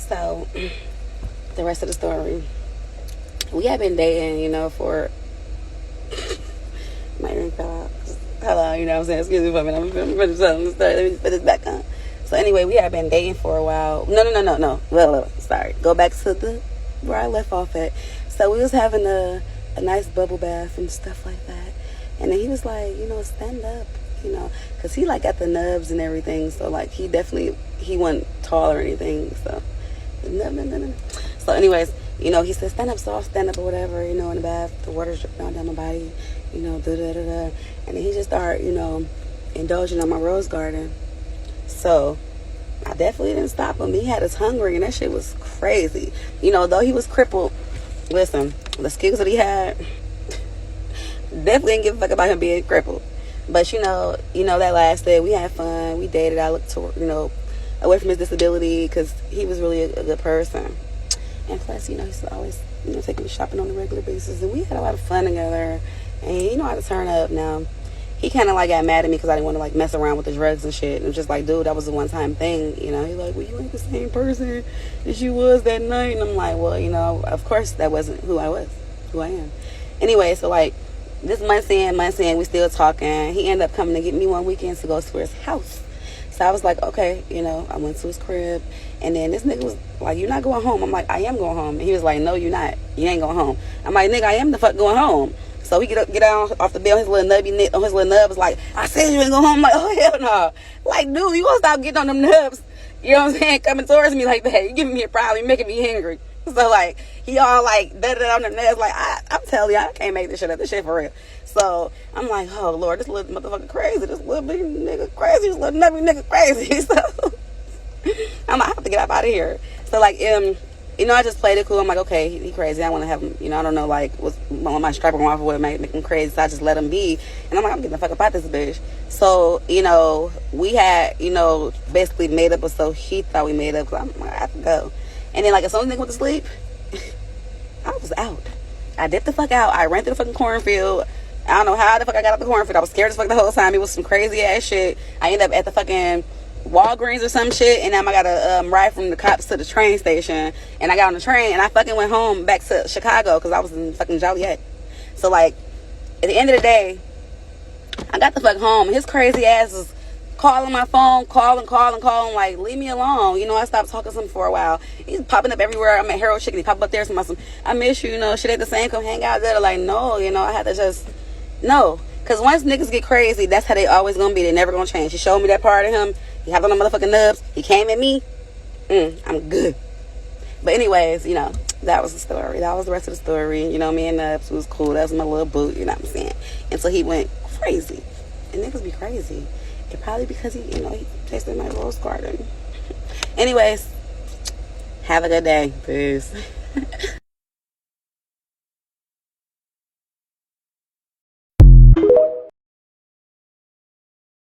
So, the rest of the story. We have been dating, you know, for... My ring fell out. Hold on, you know what I'm saying? Excuse me for a minute. I'm going to finish telling the story. Let me put this back on. So, anyway, we have been dating for a while. No. Well, sorry. Go back to where I left off at. So, we was having a nice bubble bath and stuff like that. And then he was like, you know, stand up, you know. Because he, like, got the nubs and everything. So, like, he wasn't tall or anything. So, no. So, anyways, you know, he said, stand up. So, I'll stand up or whatever, you know, in the bath. The water's dripping all down my body, you know, da-da-da-da. And then he just started, you know, indulging on my rose garden. So, I definitely didn't stop him. He had us hungry, and that shit was crazy. You know, though he was crippled, listen, the skills that he had, definitely didn't give a fuck about him being crippled. But, you know, that lasted. We had fun. We dated. I looked to, you know, away from his disability because he was really a good person. And plus, you know, he's always, you know, taking me shopping on a regular basis. And we had a lot of fun together. And you know how to turn up now. He kind of, like, got mad at me because I didn't want to, like, mess around with the drugs and shit. And it was just like, dude, that was a one-time thing. You know, he's like, well, you ain't the same person as you was that night. And I'm like, well, you know, of course that wasn't who I am. Anyway, so, like, this month's in, we still talking. He ended up coming to get me one weekend to go to his house. So I was like, okay, you know, I went to his crib. And then this nigga was like, you're not going home. I'm like, I am going home. And he was like, no, you're not. You ain't going home. I'm like, nigga, I am the fuck going home. So he get down off the bed on his little nub was like, I said you ain't going home. I'm like, oh, hell no. Like, dude, you gonna stop getting on them nubs. You know what I'm saying? Coming towards me like that. You giving me a problem. You making me hungry. So, like, he all, like, da-da-da on them nubs. Like, I'm telling you, I can't make this shit up. This shit for real. So, I'm like, oh, Lord, this little motherfucker crazy. This little big nigga crazy. This little nubby nigga crazy. So, I'm like, I have to get up out of here. So, like, you know, I just played it cool. I'm like, okay, he crazy. I want to have him, you know, I don't know, like, what's my striper off or what make him crazy. So I just let him be. And I'm like, I'm getting the fuck up out this bitch. So, you know, we had, you know, basically made up, or so he thought we made up. So I'm like, I have to go. And then, like, as soon as nigga went to sleep, I was out. I dipped the fuck out. I ran through the fucking cornfield. I don't know how the fuck I got out the cornfield. I was scared as fuck the whole time. It was some crazy ass shit. I ended up at the fucking Walgreens or some shit, and then I got a ride from the cops to the train station, and I got on the train, and I fucking went home back to Chicago because I was in fucking Joliet. So, like, at the end of the day, I got the fuck home. His crazy ass was calling my phone, calling, like, leave me alone. You know, I stopped talking to him for a while. He's popping up everywhere. I'm at Harold Chicken. He popped up there, so I miss you, you know, shit ain't the same, come hang out there. Like, no, you know, I had to just, no. Because once niggas get crazy, that's how they always gonna be. They never gonna change. He showed me that part of him. He had on the motherfucking nubs. He came at me. I'm good. But anyways, you know, that was the story. That was the rest of the story. You know, me and Nubs was cool. That was my little boot, you know what I'm saying? And so he went crazy. And niggas be crazy. And probably because he, you know, he tasted my rose garden. Anyways, have a good day. Peace.